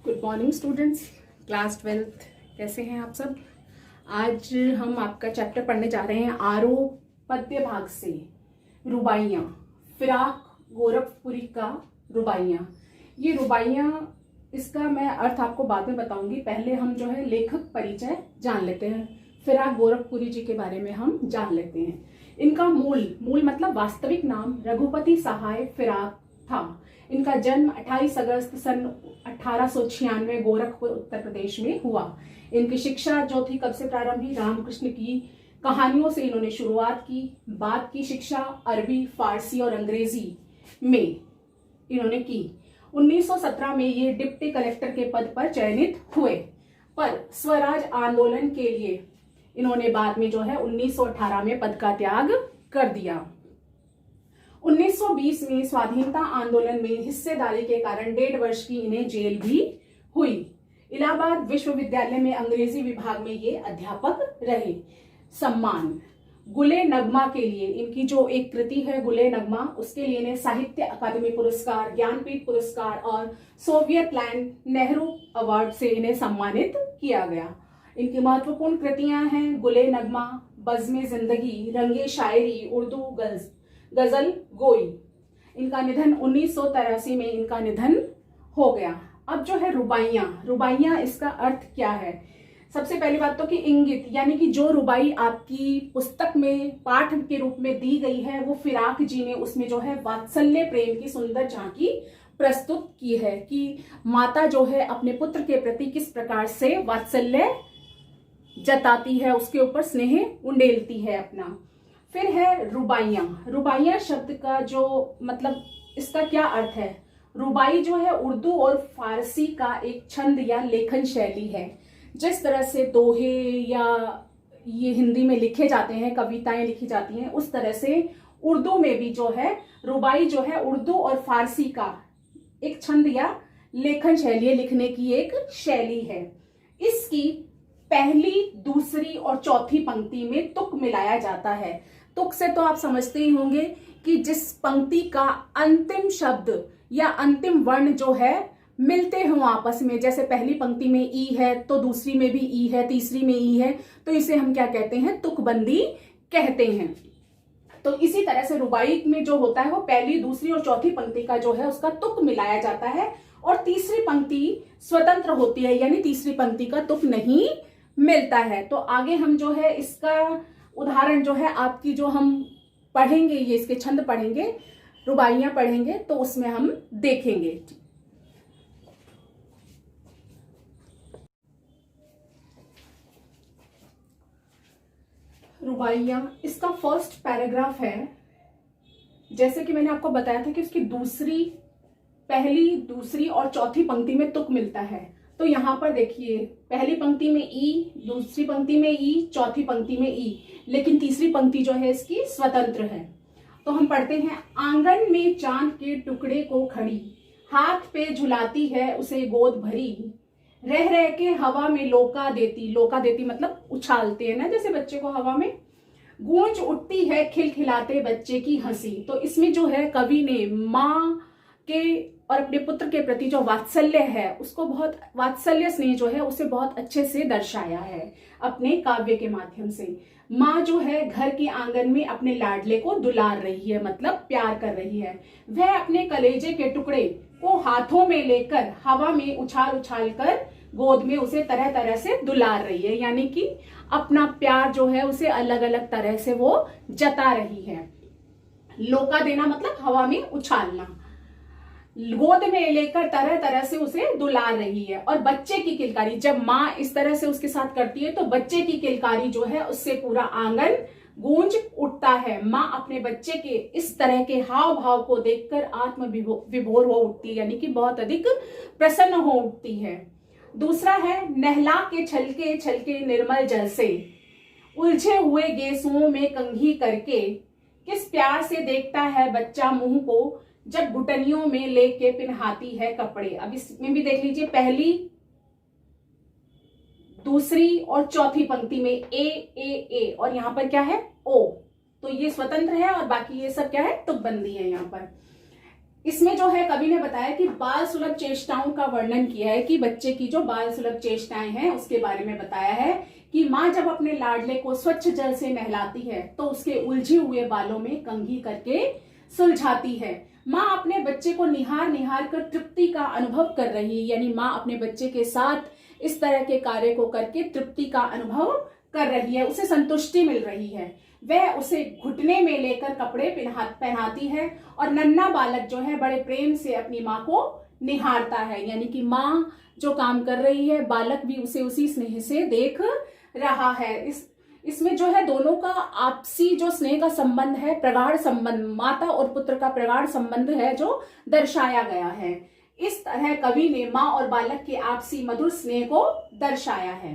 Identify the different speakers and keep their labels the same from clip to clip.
Speaker 1: Good morning students, class 12th। कैसे हैं आप सब। आज हम आपका चैप्टर पढ़ने जा रहे हैं आरोह पद्य भाग से रुबाइयाँ। फिराक गोरखपुरी का रुबाइयाँ। ये रुबाइयाँ, इसका मैं अर्थ आपको बाद में बताऊंगी। पहले हम जो है लेखक परिचय जान लेते हैं। फिराक गोरखपुरी जी के बारे में हम जान लेते हैं। इनका मूल मतलब वास्तविक नाम रघुपति सहाय फिराक था। इनका जन्म 28 अगस्त सन 1896 गोरखपुर उत्तर प्रदेश में हुआ। इनकी शिक्षा जो थी कब से प्रारंभ हुई? रामकृष्ण की कहानियों से इन्होंने शुरुआत की। बाद की शिक्षा अरबी, फारसी और अंग्रेजी में इन्होंने की। 1917 में ये डिप्टी कलेक्टर के पद पर चयनित हुए, पर स्वराज आंदोलन के लिए इन्होंने बाद में जो है 1918 में पद का त्याग कर दिया। 1920 में स्वाधीनता आंदोलन में हिस्सेदारी के कारण 1.5 वर्ष की इन्हें जेल भी हुई। इलाहाबाद विश्वविद्यालय में अंग्रेजी विभाग में ये अध्यापक रहे। सम्मान गुले नगमा के लिए, इनकी जो एक कृति है गुले नगमा, उसके लिए इन्हें साहित्य अकादमी पुरस्कार, ज्ञानपीठ पुरस्कार और सोवियत लैंड नेहरू अवार्ड से इन्हें सम्मानित किया गया। इनकी महत्वपूर्ण कृतियां हैं गुले नगमा, बज़्म जिंदगी, रंगे शायरी, उर्दू गजल गोई। इनका निधन 1983 में इनका निधन हो गया। अब जो है रुबाइयाँ, इसका अर्थ क्या है? सबसे पहली बात तो कि इंगित, यानी कि जो रुबाई आपकी पुस्तक में पाठ के रूप में दी गई है, वो फिराक जी ने उसमें जो है वात्सल्य प्रेम की सुंदर झांकी प्रस्तुत की है कि माता जो है अपने पुत्र के प्रति किस प्रकार से वात्सल्य जताती है, उसके ऊपर स्नेह उंडेलती है अपना। फिर है रुबाइयाँ शब्द का जो मतलब इसका क्या अर्थ है? रुबाई जो है उर्दू और फारसी का एक छंद या लेखन शैली है। जिस तरह से दोहे या ये हिंदी में लिखे जाते हैं, कविताएं लिखी जाती हैं, उस तरह से उर्दू में भी जो है रुबाई जो है उर्दू और फारसी का एक छंद या लेखन शैली, लिखने की एक शैली है। इसकी पहली, दूसरी और चौथी पंक्ति में तुक मिलाया जाता है। तुक से तो आप समझते ही होंगे कि जिस पंक्ति का अंतिम शब्द या अंतिम वर्ण जो है मिलते हों आपस में, जैसे पहली पंक्ति में ई है तो दूसरी में भी ई है, तीसरी में ई है, तो इसे हम क्या कहते हैं? तुकबंदी कहते हैं। तो इसी तरह से रुबाई में जो होता है वो पहली, दूसरी और चौथी पंक्ति का जो है उसका तुक मिलाया जाता है और तीसरी पंक्ति स्वतंत्र होती है, यानी तीसरी पंक्ति का तुक नहीं मिलता है। तो आगे हम जो है इसका उदाहरण जो है आपकी जो हम पढ़ेंगे, ये इसके छंद पढ़ेंगे, रुबाइयां पढ़ेंगे, तो उसमें हम देखेंगे। रुबाइयां, इसका फर्स्ट पैराग्राफ है। जैसे कि मैंने आपको बताया था कि उसकी पहली, दूसरी और चौथी पंक्ति में तुक मिलता है। तो यहां पर देखिए, पहली पंक्ति में ई, दूसरी पंक्ति में ई, चौथी पंक्ति में ई, लेकिन तीसरी पंक्ति जो है इसकी स्वतंत्र है। तो हम पढ़ते हैं, आंगन में चांद के टुकड़े को खड़ी, हाथ पे झुलाती है उसे गोद भरी, रह रह के हवा में लोका देती मतलब उछालते हैं ना जैसे बच्चे को हवा में, गूंज उठती है खिलखिलाते बच्चे की हंसी। तो इसमें जो है कवि ने माँ के और अपने पुत्र के प्रति जो वात्सल्य है, उसको बहुत वात्सल्य स्नेह जो है उसे बहुत अच्छे से दर्शाया है अपने काव्य के माध्यम से। माँ जो है घर के आंगन में अपने लाडले को दुलार रही है, मतलब प्यार कर रही है। वह अपने कलेजे के टुकड़े को हाथों में लेकर हवा में उछाल कर गोद में उसे तरह तरह से दुलार रही है, यानी कि अपना प्यार जो है उसे अलग अलग तरह से वो जता रही है। लोका देना मतलब हवा में उछालना, गोद में लेकर तरह तरह से उसे दुलार रही है। और बच्चे की किलकारी, जब माँ इस तरह से उसके साथ करती है तो बच्चे की किलकारी जो है उससे पूरा आंगन गूंज उठता है। माँ अपने बच्चे के इस तरह के हाव भाव को देखकर आत्म विभोर हो उठती है, यानी कि बहुत अधिक प्रसन्न हो उठती है। दूसरा है, नहला के छलके छलके निर्मल जल से, उलझे हुए गेसुओं में कंघी करके, किस प्यार से देखता है बच्चा मुंह को, जब घुटनियों में लेके पिन्हाती है कपड़े। अब इसमें भी देख लीजिए, पहली, दूसरी और चौथी पंक्ति में ए और यहाँ पर क्या है? ओ। तो ये स्वतंत्र है और बाकी ये सब क्या है? तुकबंदी है। यहाँ पर इसमें जो है कवि ने बताया कि बाल सुलभ चेष्टाओं का वर्णन किया है कि बच्चे की जो बाल सुलभ चेष्टाएं हैं उसके बारे में बताया है कि माँ जब अपने लाडले को स्वच्छ जल से नहलाती है तो उसके उलझे हुए बालों में कंघी करके सुलझाती है। माँ अपने बच्चे को निहार निहार कर तृप्ति का अनुभव कर रही है, यानी माँ अपने बच्चे के साथ इस तरह के कार्य को करके तृप्ति का अनुभव कर रही है, उसे संतुष्टि मिल रही है। वह उसे घुटने में लेकर कपड़े पहनाती है और नन्हा बालक जो है बड़े प्रेम से अपनी माँ को निहारता है, यानी कि माँ जो काम कर रही है बालक भी उसे उसी स्नेह से देख रहा है। इसमें जो है दोनों का आपसी जो स्नेह का संबंध है, प्रगाढ़ संबंध, माता और पुत्र का प्रगाढ़ संबंध है जो दर्शाया गया है। इस तरह कवि ने माँ और बालक के आपसी मधुर स्नेह को दर्शाया है।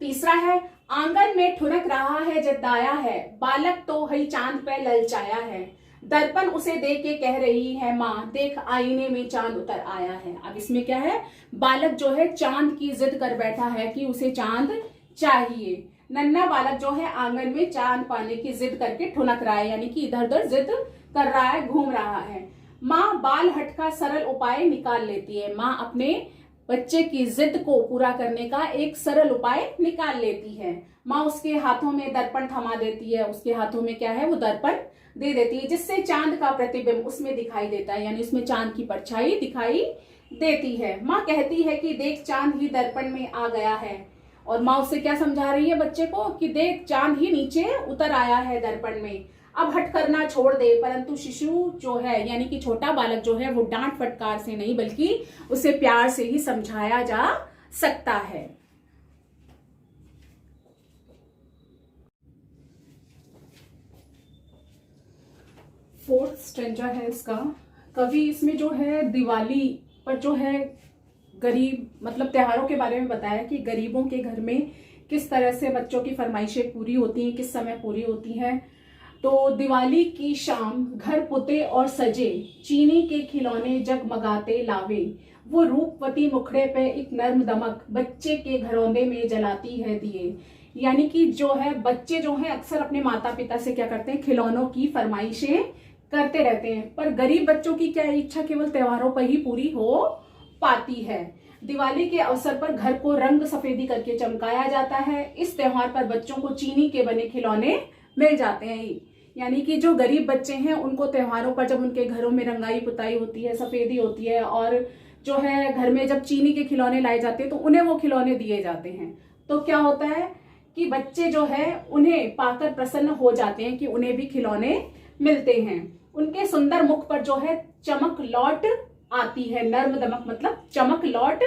Speaker 1: तीसरा है, आंगन में ठुनक रहा है जदाया है, बालक तो हई चांद पे ललचाया है। दर्पण उसे देख के कह रही है माँ, देख आईने में चांद उतर आया है। अब इसमें क्या है, बालक जो है चांद की जिद कर बैठा है कि उसे चांद चाहिए। नन्हा बालक जो है आंगन में चांद पाने की जिद करके ठुनक रहा है, यानी कि इधर उधर जिद कर रहा है, घूम रहा है। माँ बाल हट का सरल उपाय निकाल लेती है। माँ अपने बच्चे की जिद को पूरा करने का एक सरल उपाय निकाल लेती है। माँ उसके हाथों में दर्पण थमा देती है, उसके हाथों में क्या है वो दर्पण दे देती है, जिससे चांद का प्रतिबिंब उसमें दिखाई देता है, यानी उसमें चांद की परछाई दिखाई देती है। माँ कहती है कि देख चांद ही दर्पण में आ गया है, और माँ उससे क्या समझा रही है बच्चे को कि देख चांद ही नीचे उतर आया है दर्पण में, अब हट करना छोड़ दे। परंतु शिशु जो है यानी कि छोटा बालक जो है वो डांट फटकार से नहीं बल्कि उसे प्यार से ही समझाया जा सकता है। फोर्थ स्ट्रेंजा है इसका। कवि इसमें जो है दिवाली पर जो है गरीब मतलब त्योहारों के बारे में बताया कि गरीबों के घर में किस तरह से बच्चों की फरमाइशें पूरी होती हैं, किस समय पूरी होती हैं। तो दिवाली की शाम घर पुते और सजे, चीनी के खिलौने जगमगाते लावे, वो रूपवती मुखड़े पे एक नर्म दमक, बच्चे के घरौंदे में जलाती है दिए। यानी कि जो है बच्चे जो है अक्सर अपने माता पिता से क्या करते हैं, खिलौनों की फरमाइशें करते रहते हैं, पर गरीब बच्चों की क्या इच्छा केवल त्योहारों पर ही पूरी हो पाती है। दिवाली के अवसर पर घर को रंग सफेदी करके चमकाया जाता है। इस त्योहार पर बच्चों को चीनी के बने खिलौने मिल जाते हैं, यानी कि जो गरीब बच्चे हैं उनको त्योहारों पर जब उनके घरों में रंगाई पुताई होती है, सफेदी होती है और जो है घर में जब चीनी के खिलौने लाए जाते हैं तो उन्हें वो खिलौने दिए जाते हैं। तो क्या होता है कि बच्चे जो है उन्हें पाकर प्रसन्न हो जाते हैं कि उन्हें भी खिलौने मिलते हैं। उनके सुंदर मुख पर जो है चमक लौट आती है, नर्म दमक मतलब चमक लौट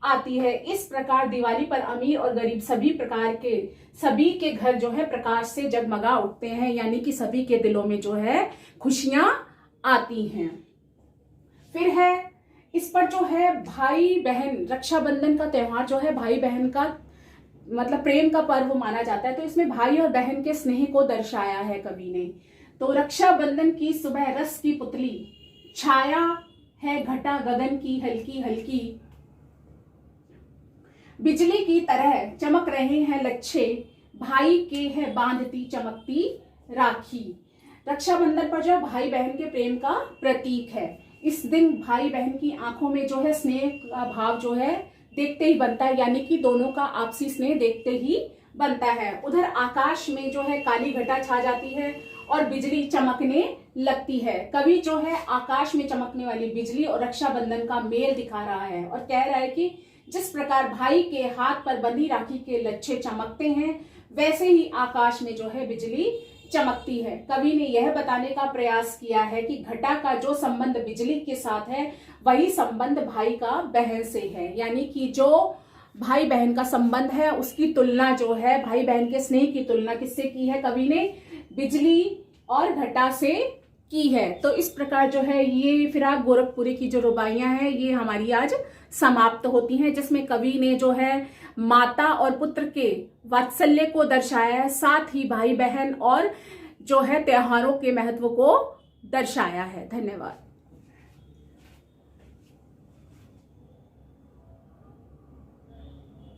Speaker 1: आती है। इस प्रकार दिवाली पर अमीर और गरीब सभी के घर जो है प्रकाश से जगमगा उठते हैं, यानी कि सभी के दिलों में जो है खुशियां आती हैं। फिर है इस पर जो है भाई बहन, रक्षाबंधन का त्योहार जो है भाई बहन का मतलब प्रेम का पर्व माना जाता है। तो इसमें भाई और बहन के स्नेह को दर्शाया है कवि ने। तो रक्षाबंधन की सुबह रस की पुतली, छाया है घटा गगन की हल्की हल्की, बिजली की तरह चमक रहे हैं लच्छे, भाई के है बांधती चमकती राखी। रक्षाबंधन पर जो भाई बहन के प्रेम का प्रतीक है। इस दिन भाई बहन की आंखों में जो है स्नेह का भाव जो है देखते ही बनता है, यानी कि दोनों का आपसी स्नेह देखते ही बनता है। उधर आकाश में जो है काली घटा छा जाती है और बिजली चमकने लगती है। कवि जो है आकाश में चमकने वाली बिजली और रक्षाबंधन का मेल दिखा रहा है और कह रहा है कि जिस प्रकार भाई के हाथ पर बंधी राखी के लच्छे चमकते हैं वैसे ही आकाश में जो है बिजली चमकती है। कवि ने यह बताने का प्रयास किया है कि घटा का जो संबंध बिजली के साथ है वही संबंध भाई का बहन से है, यानी कि जो भाई बहन का संबंध है उसकी तुलना जो है भाई बहन के स्नेह की तुलना किससे की है, कवि ने बिजली और घटा से की है। तो इस प्रकार जो है ये फिराक गोरखपुरी की जो रुबाइयां हैं ये हमारी आज समाप्त होती हैं, जिसमें कवि ने जो है माता और पुत्र के वात्सल्य को दर्शाया है, साथ ही भाई बहन और जो है त्योहारों के महत्व को दर्शाया है। धन्यवाद।